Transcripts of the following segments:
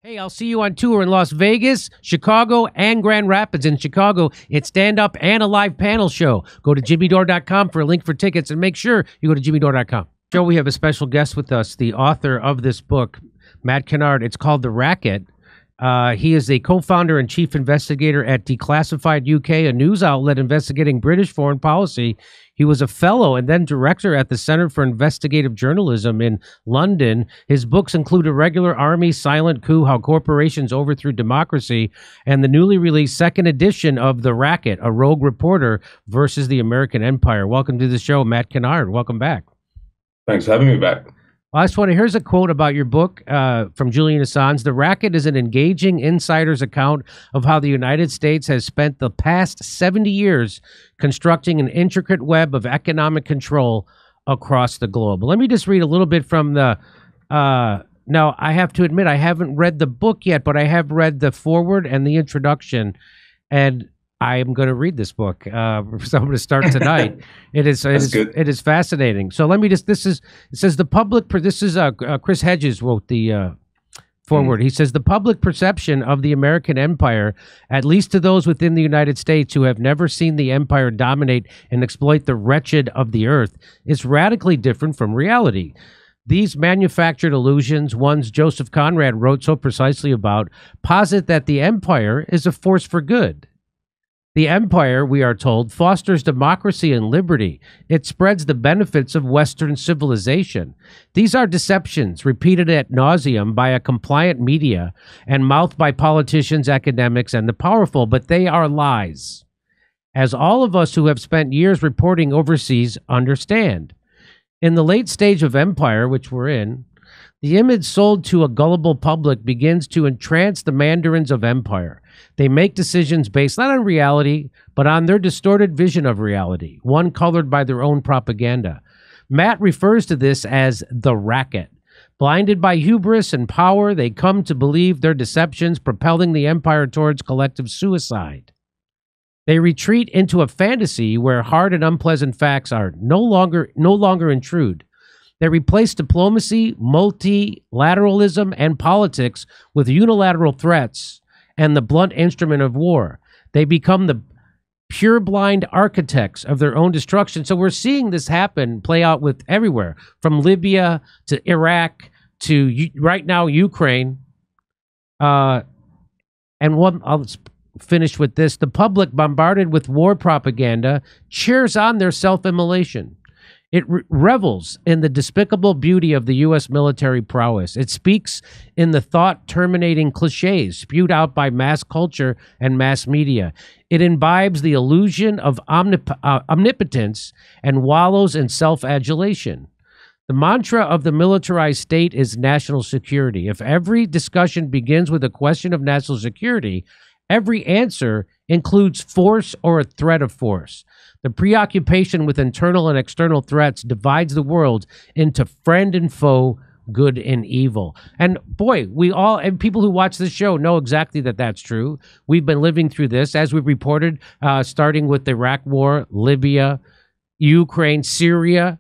Hey, I'll see you on tour in Las Vegas, Chicago, and Grand Rapids. In Chicago, it's stand-up and a live panel show. Go to jimmydore.com for a link for tickets, and make sure you go to jimmydore.com. Joe, we have a special guest with us, the author of this book, Matt Kennard. It's called The Racket. He is a co-founder and chief investigator at Declassified UK, a news outlet investigating British foreign policy. He was a fellow and then director at the Center for Investigative Journalism in London. His books include Irregular Army, Silent Coup, How Corporations Overthrew Democracy, and the newly released second edition of The Racket, A Rogue Reporter versus the American Empire. Welcome to the show, Matt Kennard. Welcome back. Thanks for having me back. I just want to, here's a quote about your book from Julian Assange. The Racket is an engaging insider's account of how the United States has spent the past 70 years constructing an intricate web of economic control across the globe. Let me just read a little bit from the, now I have to admit, I haven't read the book yet, but I have read the foreword and the introduction, and I'm going to read this book. So I'm going to start tonight. It is fascinating. So let me just, it says the public, this is Chris Hedges wrote the foreword. He says the public perception of the American empire, at least to those within the United States who have never seen the empire dominate and exploit the wretched of the earth, is radically different from reality. These manufactured illusions, ones Joseph Conrad wrote so precisely about, posit that the empire is a force for good. The empire, we are told, fosters democracy and liberty. It spreads the benefits of Western civilization. These are deceptions repeated ad nauseum by a compliant media and mouthed by politicians, academics, and the powerful, but they are lies, as all of us who have spent years reporting overseas understand. In the late stage of empire, which we're in, the image sold to a gullible public begins to entrance the mandarins of empire. They make decisions based not on reality, but on their distorted vision of reality, one colored by their own propaganda. Matt refers to this as the racket. Blinded by hubris and power, they come to believe their deceptions, propelling the empire towards collective suicide. They retreat into a fantasy where hard and unpleasant facts are no longer intrude. They replace diplomacy, multilateralism, and politics with unilateral threats and the blunt instrument of war. They become the pure-blind architects of their own destruction. So we're seeing this happen, play out with everywhere, from Libya to Iraq to right now Ukraine. And I'll finish with this. The public, bombarded with war propaganda, cheers on their self-immolation. It revels in the despicable beauty of the U.S. military prowess. It speaks in the thought-terminating cliches spewed out by mass culture and mass media. It imbibes the illusion of omnipotence and wallows in self-adulation. The mantra of the militarized state is national security. If every discussion begins with a question of national security, every answer includes force or a threat of force. The preoccupation with internal and external threats divides the world into friend and foe, good and evil. And boy, and people who watch this show know exactly that that's true. We've been living through this, as we reported, starting with the Iraq War, Libya, Ukraine, Syria.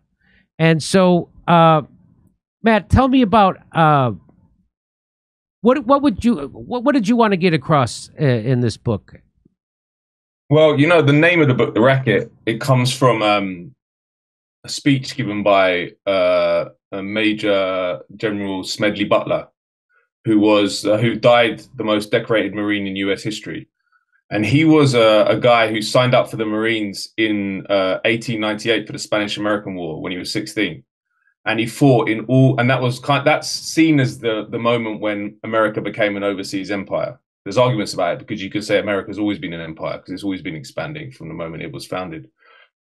And so, Matt, tell me about what did you want to get across in this book? Well, you know, the name of the book, The Racket, it comes from a speech given by a Major General Smedley Butler, who died the most decorated Marine in U.S. history. And he was a guy who signed up for the Marines in 1898 for the Spanish-American War when he was 16. And he fought in all, and that's seen as the moment when America became an overseas empire. There's arguments about it because you could say America's always been an empire because it's always been expanding from the moment it was founded.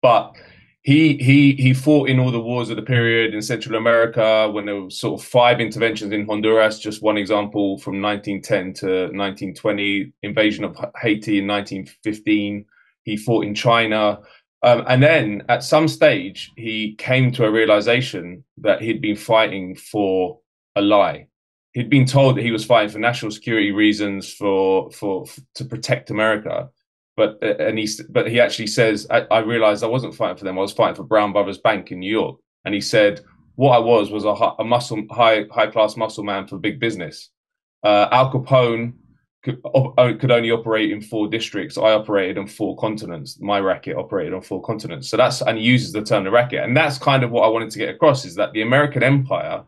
But he fought in all the wars of the period in Central America when there were sort of 5 interventions in Honduras, just one example, from 1910 to 1920, invasion of Haiti in 1915. He fought in China. And then at some stage, he came to a realization that he'd been fighting for a lie. He'd been told that he was fighting for national security reasons, to protect America, but he actually says, I realized I wasn't fighting for them. I was fighting for Brown Brothers Bank in New York. And he said, what I was a high class muscle man for big business. Al Capone could only operate in 4 districts. I operated on 4 continents. My racket operated on 4 continents. So and he uses the term the racket. And that's kind of what I wanted to get across, is that the American empire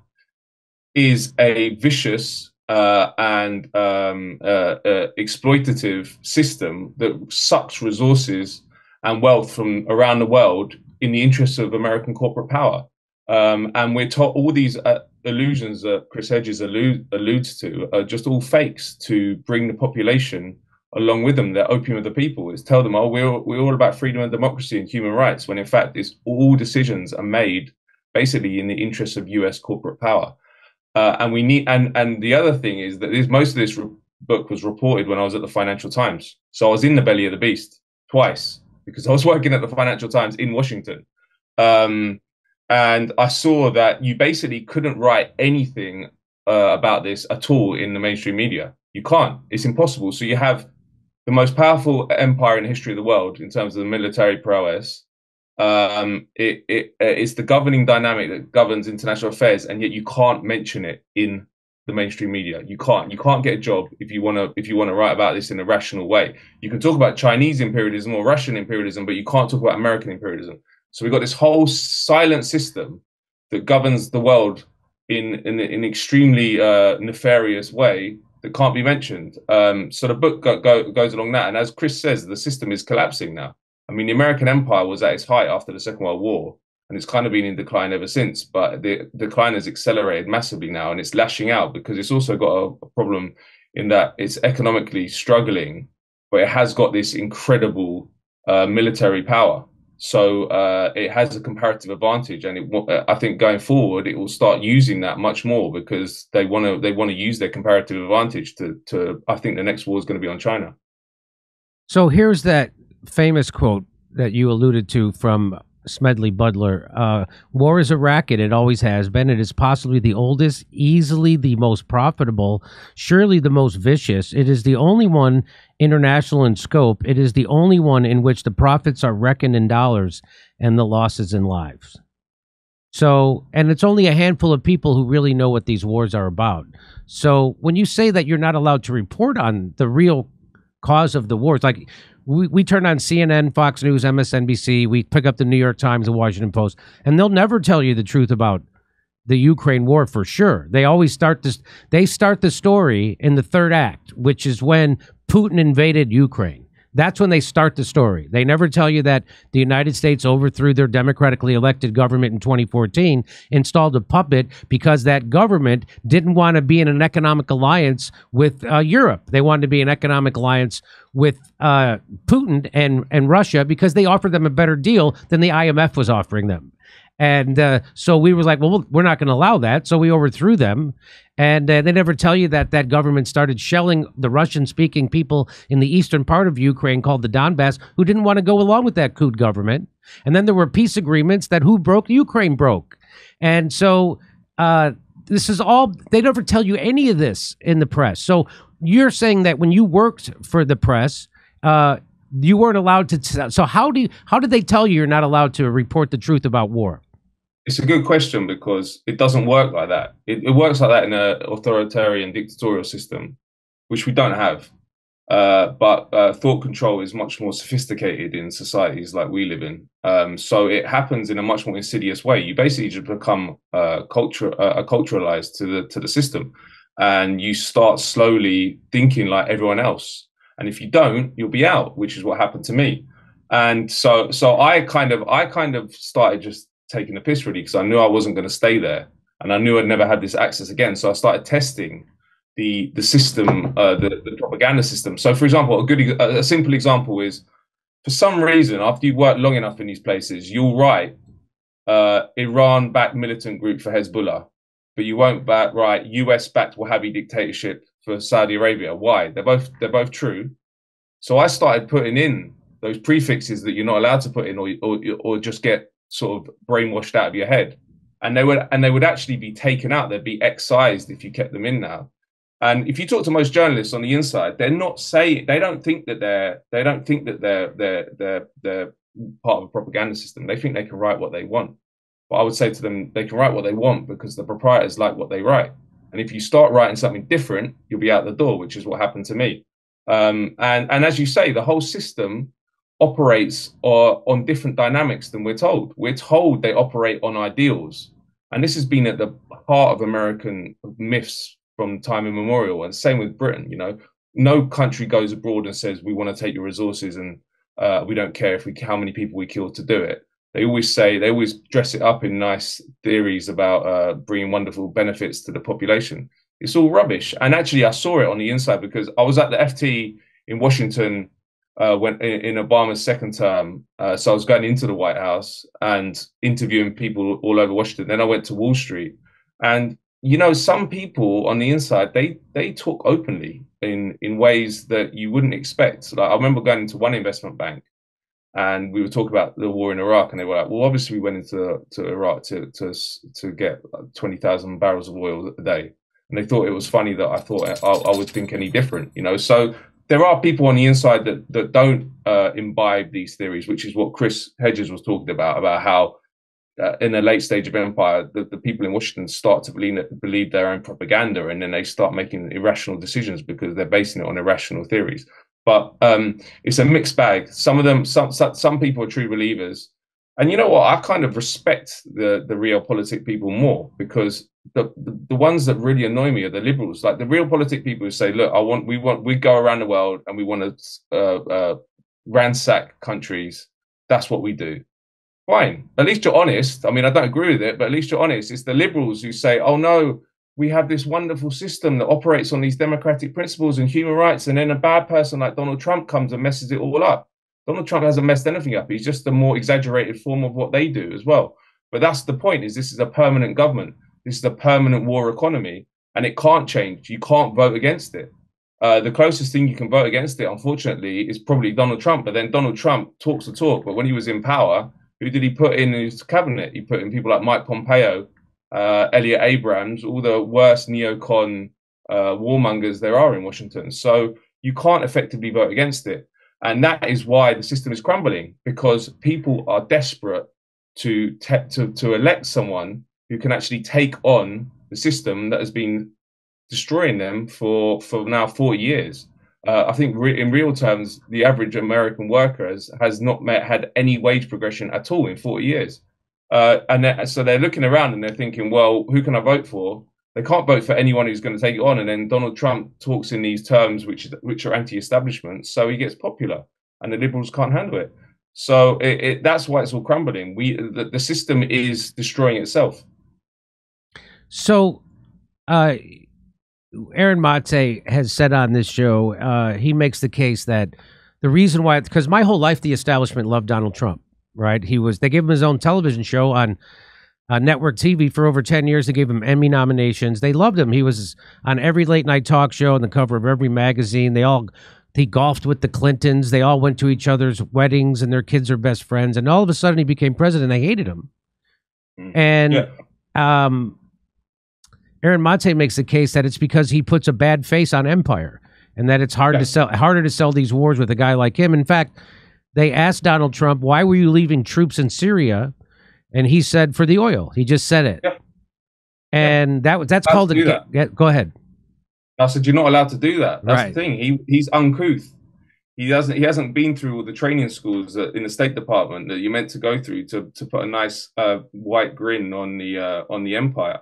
is a vicious and exploitative system that sucks resources and wealth from around the world in the interests of American corporate power. And we're taught all these illusions that Chris Hedges alludes to are just all fakes to bring the population along with them. They're opium of the people. It's tell them, oh, we're all about freedom and democracy and human rights, when in fact it's all decisions are made basically in the interests of US corporate power. And we need, and the other thing is that most of this book was reported when I was at the Financial Times. So I was in the belly of the beast twice because I was working at the Financial Times in Washington. And I saw that you basically couldn't write anything about this at all in the mainstream media. You can't. It's impossible. So you have the most powerful empire in the history of the world in terms of the military prowess. It's the governing dynamic that governs international affairs, and yet you can't mention it in the mainstream media. You can't get a job if you want to write about this in a rational way. You can talk about Chinese imperialism or Russian imperialism, but you can't talk about American imperialism. So we've got this whole silent system that governs the world in an extremely nefarious way that can't be mentioned. So the book goes along that. And as Chris says, the system is collapsing now. I mean, the American empire was at its height after the Second World War, and it's kind of been in decline ever since. But the decline has accelerated massively now, and it's lashing out because it's also got a problem in that it's economically struggling, but it has got this incredible military power. So it has a comparative advantage, and I think going forward it will start using that much more because they want to use their comparative advantage to. I think the next war is going to be on China. So here's that famous quote that you alluded to from Smedley Butler. War is a racket. It always has been. It is possibly the oldest, easily the most profitable, surely the most vicious. It is the only one international in scope. It is the only one in which the profits are reckoned in dollars and the losses in lives. So, and it's only a handful of people who really know what these wars are about. So when you say that you're not allowed to report on the real cause of the wars, like we turn on CNN, Fox News, MSNBC, we pick up the New York Times, the Washington Post, and they'll never tell you the truth about the Ukraine war for sure. They always start the story in the third act, which is when Putin invaded Ukraine. That's when they start the story. They never tell you that the United States overthrew their democratically elected government in 2014, installed a puppet because that government didn't want to be in an economic alliance with Europe. They wanted to be an economic alliance with Putin and Russia because they offered them a better deal than the IMF was offering them. And so we were like, well, we're not going to allow that. So we overthrew them. And they never tell you that that government started shelling the Russian-speaking people in the eastern part of Ukraine called the Donbass who didn't want to go along with that coup government. And then there were peace agreements that who broke? Ukraine broke. And so this is all, they never tell you any of this in the press. So you're saying that when you worked for the press, you weren't allowed to. So how did they tell you you're not allowed to report the truth about war? It's a good question because it doesn't work like that. It works like that in an authoritarian dictatorial system, which we don't have. But thought control is much more sophisticated in societies like we live in. So it happens in a much more insidious way. You basically just become culturalized to the system, and you start slowly thinking like everyone else. And if you don't, you'll be out, which is what happened to me. And so I kind of started just taking the piss really because I knew I wasn't going to stay there, and I knew I'd never had this access again. So I started testing the system, the propaganda system. So, for example, a simple example is, for some reason, after you work long enough in these places, you'll write Iran-backed militant group for Hezbollah, but you won't write US-backed Wahhabi dictatorship for Saudi Arabia. Why? They're both true. So I started putting in those prefixes that you're not allowed to put in, or just get sort of brainwashed out of your head, and they would actually be taken out. They'd be excised if you kept them in now. And if you talk to most journalists on the inside, they don't think that they're part of a propaganda system. They think they can write what they want. But I would say to them, they can write what they want because the proprietors like what they write. And if you start writing something different, you'll be out the door, which is what happened to me. And as you say, the whole system operates on different dynamics than we're told. We're told they operate on ideals. And this has been at the heart of American myths from time immemorial. And same with Britain, you know, no country goes abroad and says, we want to take your resources and we don't care how many people we kill to do it. They always dress it up in nice theories about bringing wonderful benefits to the population. It's all rubbish. And actually, I saw it on the inside because I was at the FT in Washington when in Obama's second term. So I was going into the White House and interviewing people all over Washington. Then I went to Wall Street. And, you know, some people on the inside, they talk openly in ways that you wouldn't expect. Like, I remember going into one investment bank, and we were talking about the war in Iraq, and they were like, "Well, obviously we went into Iraq to get 20,000 barrels of oil a day," and they thought it was funny that I thought I would think any different, you know. So there are people on the inside that don't imbibe these theories, which is what Chris Hedges was talking about how in the late stage of empire, the people in Washington start to believe their own propaganda, and then they start making irrational decisions because they're basing it on irrational theories. But it's a mixed bag. Some of them, some people are true believers, and you know what? I kind of respect the realpolitik people more, because the ones that really annoy me are the liberals. Like the realpolitik people who say, "Look, we go around the world and we want to ransack countries. That's what we do." Fine. At least you're honest. I mean, I don't agree with it, but at least you're honest. It's the liberals who say, "Oh no, we have this wonderful system that operates on these democratic principles and human rights," and then a bad person like Donald Trump comes and messes it all up. Donald Trump hasn't messed anything up. He's just a more exaggerated form of what they do as well. But that's the point, is this is a permanent government. This is a permanent war economy, and it can't change. You can't vote against it. The closest thing you can vote against it, unfortunately, is probably Donald Trump. But then Donald Trump talks the talk. But when he was in power, who did he put in his cabinet? He put in people like Mike Pompeo, Elliot Abrams, all the worst neocon warmongers there are in Washington. So you can't effectively vote against it. And that is why the system is crumbling, because people are desperate to elect someone who can actually take on the system that has been destroying them for now 40 years. I think in real terms, the average American worker has not had any wage progression at all in 40 years. So they're looking around and they're thinking, well, who can I vote for? They can't vote for anyone who's going to take it on. And then Donald Trump talks in these terms, which are anti-establishment. So he gets popular and the liberals can't handle it. So that's why it's all crumbling. The system is destroying itself. So Aaron Mate has said on this show, he makes the case that the reason why, because my whole life, the establishment loved Donald Trump, right? They gave him his own television show on network TV for over 10 years. They gave him Emmy nominations. They loved him. He was on every late night talk show, on the cover of every magazine. He golfed with the Clintons. They all went to each other's weddings and their kids are best friends. And all of a sudden he became president. They hated him. And, Aaron Mate makes the case that it's because he puts a bad face on empire, and that it's harder to sell these wars with a guy like him. In fact, they asked Donald Trump, "Why were you leaving troops in Syria?" And he said, "For the oil." He just said it. Yeah. And that's called a... Go ahead. I said, you're not allowed to do that. That's the thing. He's uncouth. He hasn't been through all the training schools in the State Department that you're meant to go through to put a nice white grin on the empire.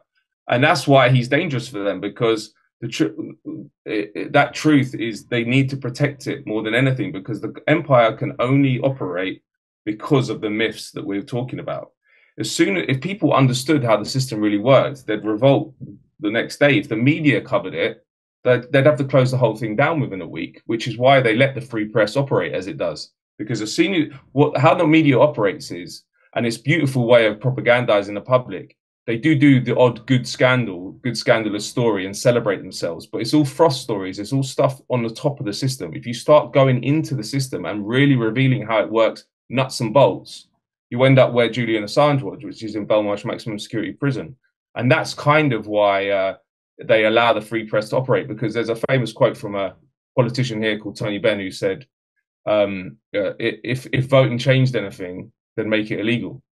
And that's why he's dangerous for them, because that truth is they need to protect it more than anything, because the empire can only operate because of the myths that we're talking about. If people understood how the system really worked, they'd revolt the next day. If the media covered it, they'd have to close the whole thing down within a week, which is why they let the free press operate as it does. Because how the media operates is, and it's a beautiful way of propagandizing the public, they do the odd good scandalous story and celebrate themselves, but it's all frost stories. It's all stuff on the top of the system. If you start going into the system and really revealing how it works, nuts and bolts, you end up where Julian Assange was, which is in Belmarsh maximum security prison. And that's kind of why they allow the free press to operate, because there's a famous quote from a politician here called Tony Benn who said, if voting changed anything, then make it illegal.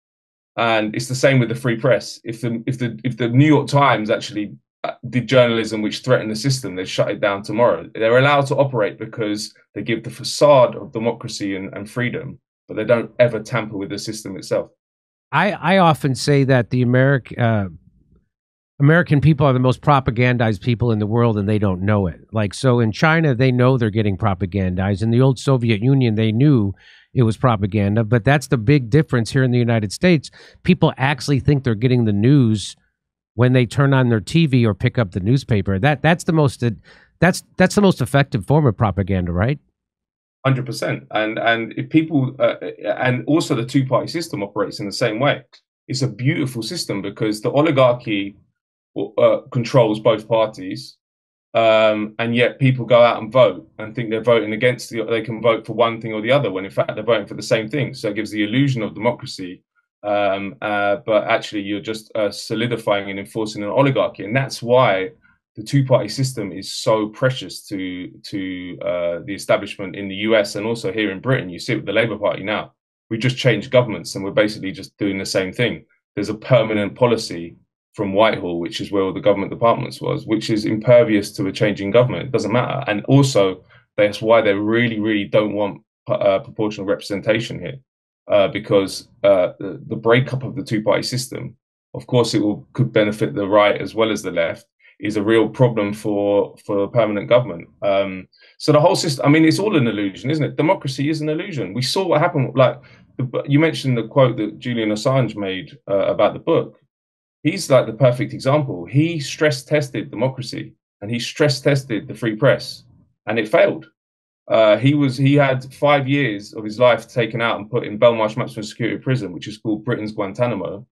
And it's the same with the free press. If the New York Times actually did journalism which threatened the system, they'd shut it down tomorrow. They're allowed to operate because they give the facade of democracy and freedom, but they don't ever tamper with the system itself. I often say that the American people are the most propagandized people in the world, and they don't know it. Like, so in China, they know they're getting propagandized. In the old Soviet Union, they knew it was propaganda. But that's the big difference here in the United States. People actually think they're getting the news when they turn on their TV or pick up the newspaper. That's the most effective form of propaganda, right? 100%. And if people and also the two-party system operates in the same way. It's a beautiful system because the oligarchy controls both parties, and yet people go out and vote and think they're voting against they can vote for one thing or the other when in fact they're voting for the same thing. So it gives the illusion of democracy, but actually you're just solidifying and enforcing an oligarchy, and that's why the two-party system is so precious to the establishment in the US and also here in Britain. You see it with the Labour Party now. We just changed governments and we're basically just doing the same thing. There's a permanent policy from Whitehall, which is where all the government departments was, which is impervious to a changing government. It doesn't matter. And also that's why they really, really don't want proportional representation here, because the breakup of the two-party system, of course, could benefit the right as well as the left, is a real problem for a permanent government. So the whole system, I mean, it's all an illusion, isn't it? Democracy is an illusion. We saw what happened. Like you mentioned the quote that Julian Assange made about the book. He's like the perfect example. He stress tested democracy and he stress tested the free press, and it failed. He had 5 years of his life taken out and put in Belmarsh Maximum Security Prison, which is called Britain's Guantanamo.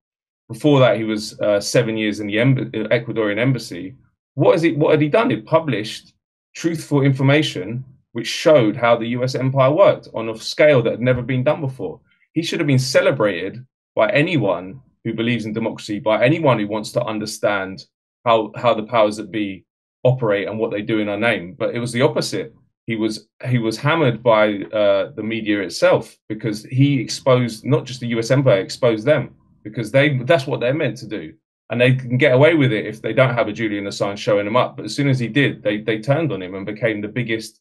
Before that, he was 7 years in the Ecuadorian embassy. What had he done? He published truthful information which showed how the US empire worked on a scale that had never been done before. He should have been celebrated by anyone who believes in democracy, by anyone who wants to understand how the powers that be operate and what they do in our name. But it was the opposite. He was hammered by the media itself because he exposed not just the US empire, exposed them. Because that's what they're meant to do. And they can get away with it if they don't have a Julian Assange showing them up. But as soon as he did, they turned on him and became the biggest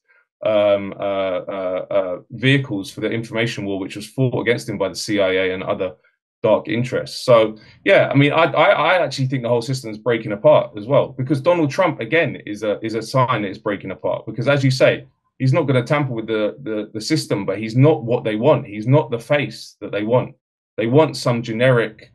vehicles for the information war, which was fought against him by the CIA and other dark interests. So, yeah, I mean, I actually think the whole system is breaking apart as well. Because Donald Trump, again, is a sign that it's breaking apart. Because as you say, he's not going to tamper with the system, but he's not what they want. He's not the face that they want. They want some generic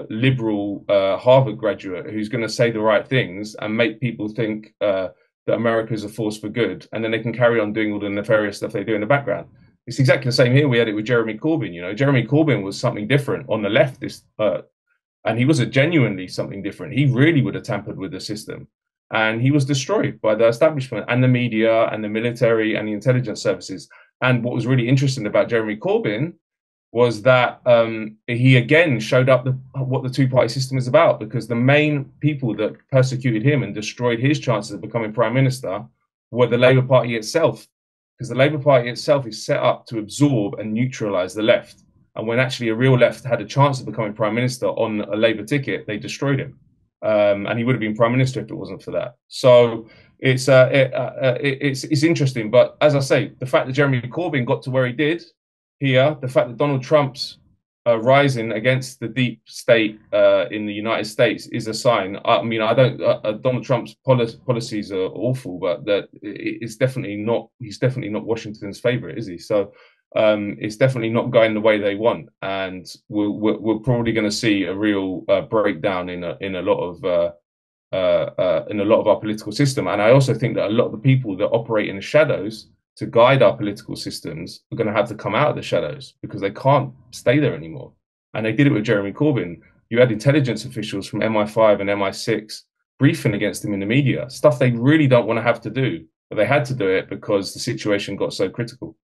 liberal Harvard graduate who's going to say the right things and make people think that America is a force for good, and then they can carry on doing all the nefarious stuff they do in the background. It's exactly the same here. We had it with Jeremy Corbyn. You know, Jeremy Corbyn was something different on the left, and he was genuinely something different. He really would have tampered with the system, and he was destroyed by the establishment and the media and the military and the intelligence services. And what was really interesting about Jeremy Corbyn was that he again showed up what the two-party system is about, because the main people that persecuted him and destroyed his chances of becoming prime minister were the Labour Party itself, because the Labour Party itself is set up to absorb and neutralise the left. And when actually a real left had a chance of becoming prime minister on a Labour ticket, they destroyed him. And he would have been prime minister if it wasn't for that. So it's interesting. But as I say, the fact that Jeremy Corbyn got to where he did here, the fact that Donald Trump's rising against the deep state in the United States is a sign. I mean, Donald Trump's policies are awful, but that it's definitely not. He's definitely not Washington's favorite, is he? So it's definitely not going the way they want, and we're probably going to see a real breakdown in a lot of our political system. And I also think that a lot of the people that operate in the shadows to guide our political systems are going to have to come out of the shadows, because they can't stay there anymore. And they did it with Jeremy Corbyn. You had intelligence officials from MI5 and MI6 briefing against him in the media, stuff they really don't want to have to do, but they had to do it because the situation got so critical.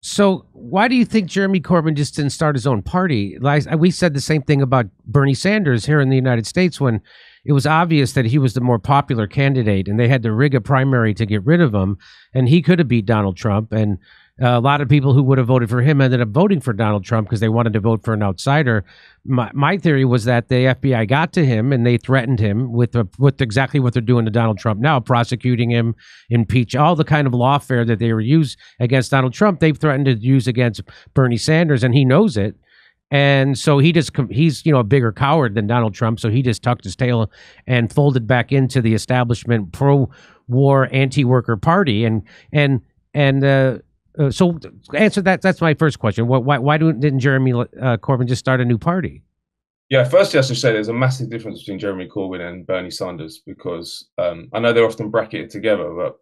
So why do you think Jeremy Corbyn just didn't start his own party? Like, we said the same thing about Bernie Sanders here in the United States when it was obvious that he was the more popular candidate and they had to rig a primary to get rid of him, and he could have beat Donald Trump. And A lot of people who would have voted for him ended up voting for Donald Trump because they wanted to vote for an outsider. My theory was that the FBI got to him and they threatened him with exactly what they're doing to Donald Trump now, prosecuting him, impeach, all the kind of lawfare that they were used against Donald Trump. They've threatened to use against Bernie Sanders, and he knows it. And so he's a bigger coward than Donald Trump. So he just tucked his tail and folded back into the establishment pro-war, anti-worker party. So answer that. That's my first question. Why didn't Jeremy Corbyn just start a new party? Yeah, firstly, I should say there's a massive difference between Jeremy Corbyn and Bernie Sanders because I know they're often bracketed together, but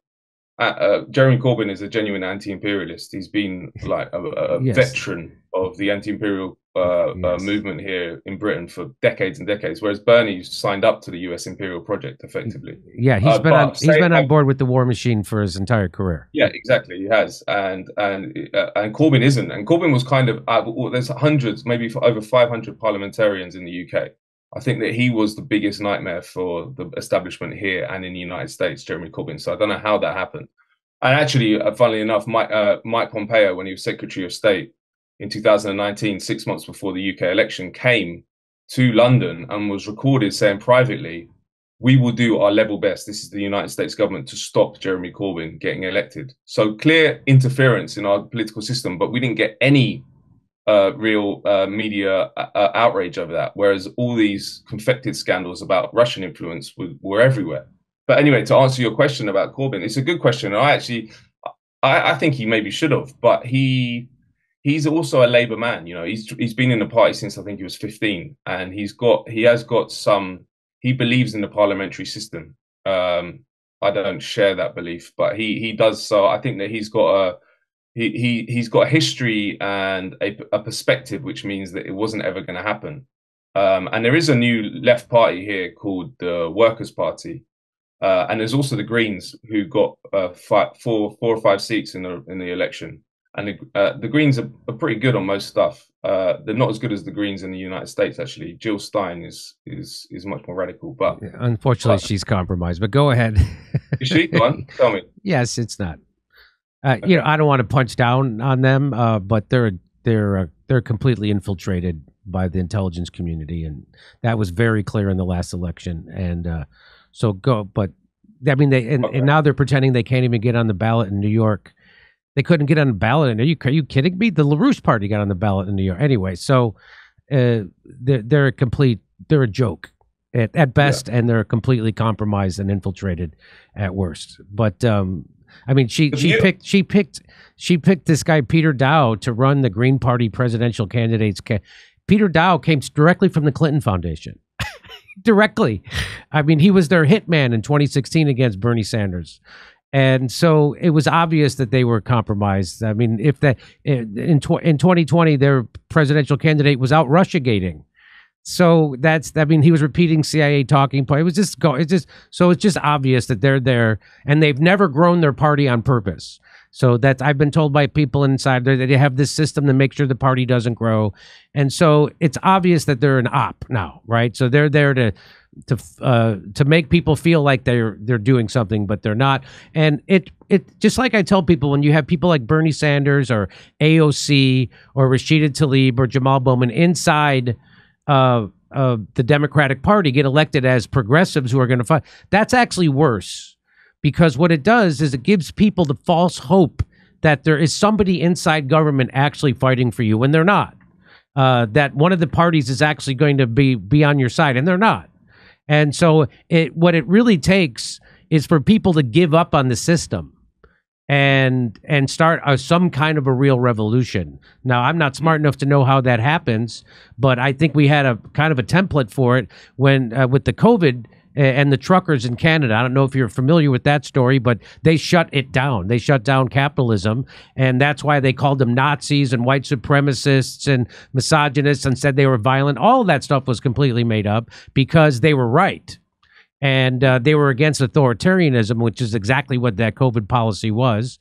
Jeremy Corbyn is a genuine anti-imperialist. He's been like a Yes. veteran of the anti-imperial movement here in Britain for decades and decades, whereas Bernie signed up to the US imperial project effectively. Yeah, he's been on board with the war machine for his entire career. Yeah, exactly, he has, and Corbyn isn't. And Corbyn was kind of there's hundreds, maybe over 500 parliamentarians in the UK. I think that he was the biggest nightmare for the establishment here and in the United States, Jeremy Corbyn. So I don't know how that happened. And actually, funnily enough, Mike Pompeo, when he was Secretary of State in 2019, 6 months before the UK election, came to London and was recorded saying privately, "We will do our level best." This is the United States government to stop Jeremy Corbyn getting elected. So clear interference in our political system, but we didn't get any real media outrage over that. Whereas all these confected scandals about Russian influence were everywhere. But anyway, to answer your question about Corbyn, it's a good question. And I think he maybe should have, but he's also a Labour man. You know, he's been in the party since I think he was 15, and he believes in the parliamentary system. I don't share that belief, but he does. So I think that he's got a history and a perspective, which means that it wasn't ever going to happen. And there is a new left party here called the Workers' Party, and there's also the Greens, who got 4 or 5 seats in the election. And the Greens are pretty good on most stuff. They're not as good as the Greens in the United States, actually. Jill Stein is much more radical, but unfortunately, she's compromised. But go ahead. Is she? Go on, tell me. Yes, it's not. You know, I don't want to punch down on them, but they're completely infiltrated by the intelligence community, and that was very clear in the last election. And but I mean, and now they're pretending they can't even get on the ballot in New York. They couldn't get on the ballot. Are you kidding me? The LaRouche party got on the ballot in New York. Anyway, so they're a joke at best, and they're completely compromised and infiltrated at worst. But I mean, she picked this guy Peter Dow to run the Green Party presidential candidates. Peter Dow came directly from the Clinton Foundation. Directly. I mean, he was their hitman in 2016 against Bernie Sanders. And so it was obvious that they were compromised. I mean, in 2020, their presidential candidate was out Russiagating. So he was repeating CIA talking points. It's just obvious that they're there, and they've never grown their party on purpose. So I've been told by people inside there that they have this system to make sure the party doesn't grow. And so it's obvious that they're an op now, right? So they're there to make people feel like they're doing something, but they're not. And it just like I tell people, when you have people like Bernie Sanders or AOC or Rashida Tlaib or Jamal Bowman inside the Democratic Party get elected as progressives who are going to fight, that's actually worse, because what it does is it gives people the false hope that there is somebody inside government actually fighting for you when they're not, that one of the parties is actually going to be on your side, and they're not. And so what it really takes is for people to give up on the system and start some kind of a real revolution. Now, I'm not smart enough to know how that happens, but I think we had a kind of a template for it when with the COVID and the truckers in Canada. I don't know if you're familiar with that story, but they shut it down. They shut down capitalism, and that's why they called them Nazis and white supremacists and misogynists and said they were violent. All of that stuff was completely made up because they were right. And they were against authoritarianism, which is exactly what that COVID policy was.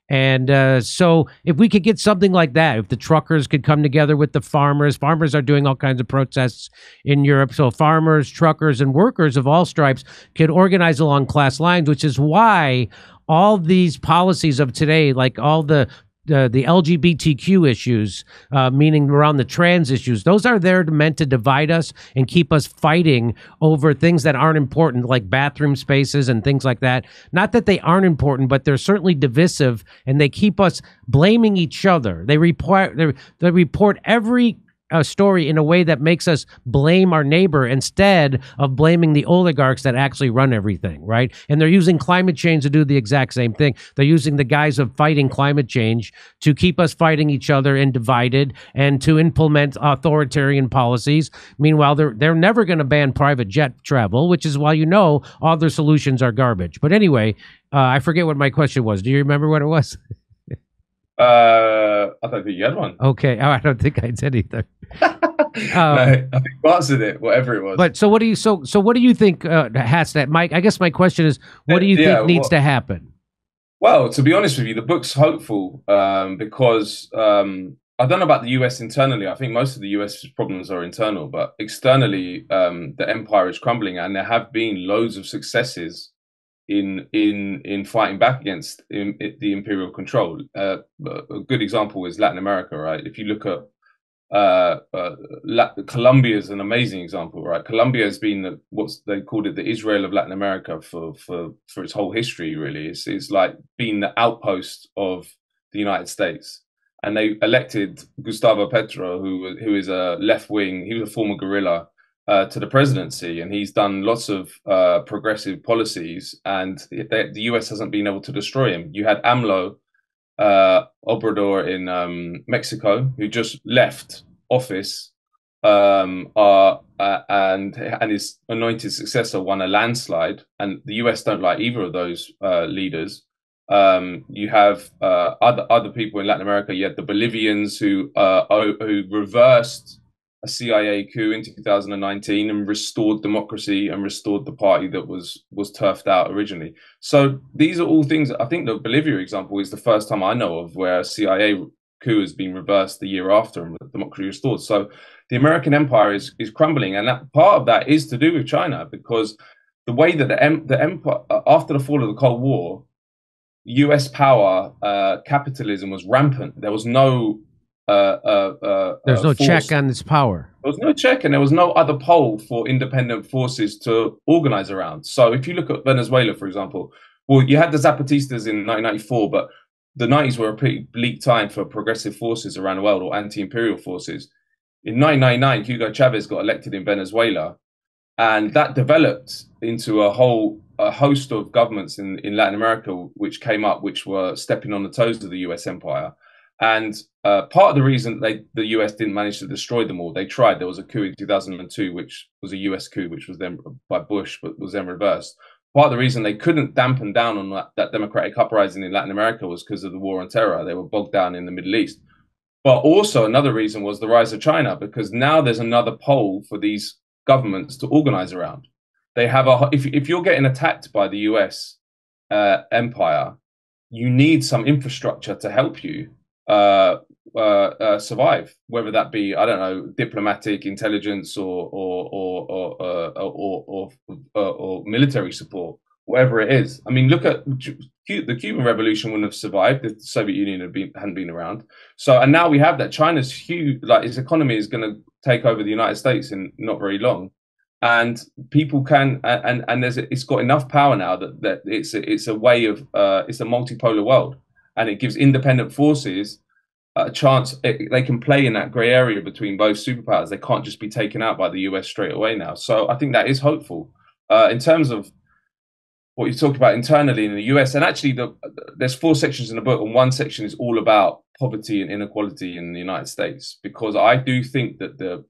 And so if we could get something like that, if the truckers could come together with the farmers are doing all kinds of protests in Europe. So farmers, truckers, and workers of all stripes could organize along class lines, which is why all these policies of today, like all the the LGBTQ issues, meaning around the trans issues. Those are there meant to divide us and keep us fighting over things that aren't important, like bathroom spaces and things like that. Not that they aren't important, but they're certainly divisive, and they keep us blaming each other. They report every story in a way that makes us blame our neighbor instead of blaming the oligarchs that actually run everything, right? And they're using climate change to do the exact same thing. They're using the guise of fighting climate change to keep us fighting each other and divided, and to implement authoritarian policies. Meanwhile, they're never going to ban private jet travel, which is why all their solutions are garbage. But anyway, I forget what my question was. Do you remember what it was? I don't think you had one. Okay, I don't think I did either. No, I think you answered it, whatever it was. But so what do you think has to, Mike? I guess my question is, what do you think needs to happen? Well, to be honest with you, the book's hopeful because I don't know about the US internally. I think most of the US problems are internal, but externally, the empire is crumbling, and there have been loads of successes in fighting back against the imperial control. A good example is Latin America, right? If you look at Colombia is an amazing example, right? Colombia has been what they called it, the Israel of Latin America for its whole history. Really, it's like being the outpost of the United States. And they elected Gustavo Petro, who is a left wing. He was a former guerrilla, to the presidency, and he's done lots of progressive policies, and the US hasn't been able to destroy him. You had AMLO, Obrador in Mexico, who just left office, and his anointed successor won a landslide, and the US don't like either of those leaders. You have other people in Latin America. You had the Bolivians who reversed a CIA coup in 2019 and restored democracy and restored the party that was turfed out originally. So these are all things. I think the Bolivia example is the first time I know of where a CIA coup has been reversed the year after and democracy restored. So the American empire is crumbling, and that part of that is to do with China, because the way that the empire, after the fall of the Cold War, US power, capitalism was rampant. There was no there's no check on this power. There was no check, and there was no other pole for independent forces to organize around. So if you look at Venezuela, for example, well, you had the Zapatistas in 1994, but the 90s were a pretty bleak time for progressive forces around the world, or anti-imperial forces. In 1999, Hugo Chavez got elected in Venezuela, and that developed into a host of governments in Latin America which came up, which were stepping on the toes of the US empire. And part of the reason the US didn't manage to destroy them all, they tried. There was a coup in 2002, which was a US coup, which was then by Bush, but was then reversed. Part of the reason they couldn't dampen down on that democratic uprising in Latin America was because of the war on terror. They were bogged down in the Middle East. But also another reason was the rise of China, because now there's another pole for these governments to organize around. They have if you're getting attacked by the US empire, you need some infrastructure to help you survive, whether that be, I don't know, diplomatic intelligence or military support, whatever it is. I mean, look at the Cuban Revolution wouldn't have survived if the Soviet Union hadn't been around. So, and now we have that. China's huge, like its economy is going to take over the United States in not very long, and people can and it's got enough power now that it's a way of it's a multipolar world. And it gives independent forces a chance. They can play in that grey area between both superpowers. They can't just be taken out by the US straight away now. So I think that is hopeful. In terms of what you talked about internally in the US, and actually there's 4 sections in the book, and one section is all about poverty and inequality in the United States, because I do think that the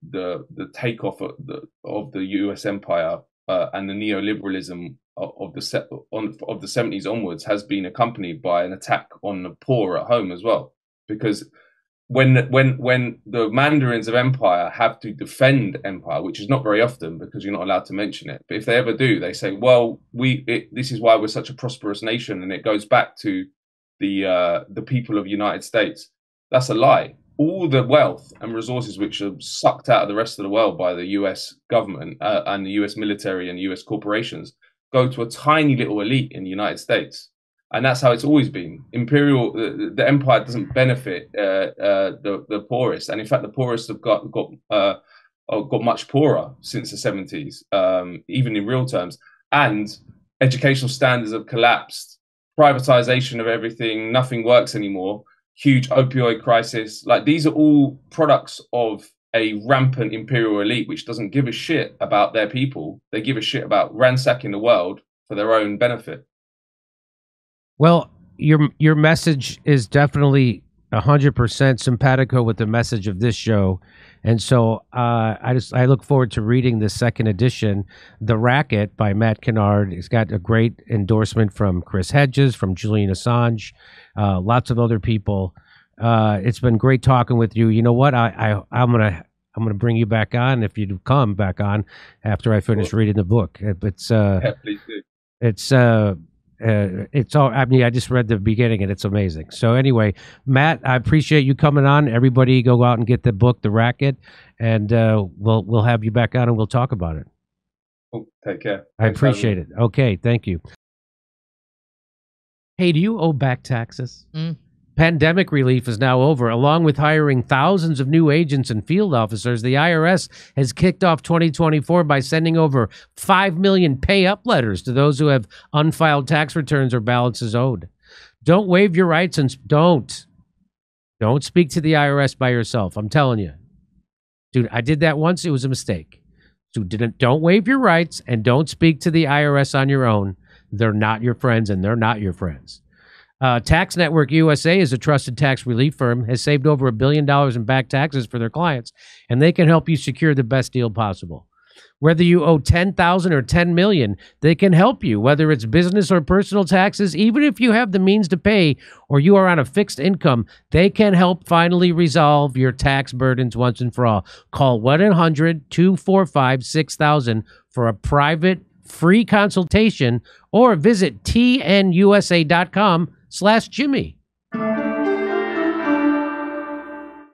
takeoff of the US empire and the neoliberalism of the 70s onwards has been accompanied by an attack on the poor at home as well. Because when the mandarins of empire have to defend empire, which is not very often because you're not allowed to mention it, but if they ever do, they say, well, this is why we're such a prosperous nation, and it goes back to the people of the United States. That's a lie. All the wealth and resources which are sucked out of the rest of the world by the US government and the US military and US corporations go to a tiny little elite in the United States. And that's how it's always been. The empire doesn't benefit the poorest, and in fact, the poorest have got much poorer since the 70s, even in real terms. And educational standards have collapsed. Privatization of everything, nothing works anymore. Huge opioid crisis. Like, these are all products of a rampant imperial elite, which doesn't give a shit about their people. They give a shit about ransacking the world for their own benefit. Well, your message is definitely 100% simpatico with the message of this show, and so I look forward to reading the second edition, The Racket by Matt Kennard. It's got a great endorsement from Chris Hedges, from Julian Assange, lots of other people. It's been great talking with you. You know what? I'm gonna bring you back on if you come back on after I finish reading the book. Yeah, please do. It's all, I mean, I just read the beginning and it's amazing. So anyway, Matt, I appreciate you coming on. Everybody go out and get the book, The Racket, and we'll have you back on and we'll talk about it. Oh, take care. I appreciate it. Okay, thank you. Hey, do you owe back taxes? Pandemic relief is now over. Along with hiring thousands of new agents and field officers, the IRS has kicked off 2024 by sending over 5 million pay-up letters to those who have unfiled tax returns or balances owed. Don't waive your rights and don't speak to the IRS by yourself. I'm telling you. Dude, I did that once. It was a mistake. So don't waive your rights and don't speak to the IRS on your own. They're not your friends and they're not your friends. Tax Network USA is a trusted tax relief firm, has saved over $1 billion in back taxes for their clients, and they can help you secure the best deal possible. Whether you owe $10,000 or $10 million, they can help you, whether it's business or personal taxes. Even if you have the means to pay or you are on a fixed income, they can help finally resolve your tax burdens once and for all. Call 1-800-245-6000 for a private free consultation or visit tnusa.com/Jimmy.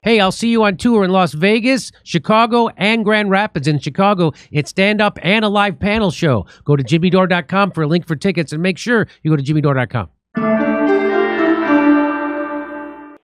Hey, I'll see you on tour in Las Vegas, Chicago, and Grand Rapids. In Chicago, it's stand-up and a live panel show. Go to jimmydore.com for a link for tickets, and make sure you go to jimmydore.com.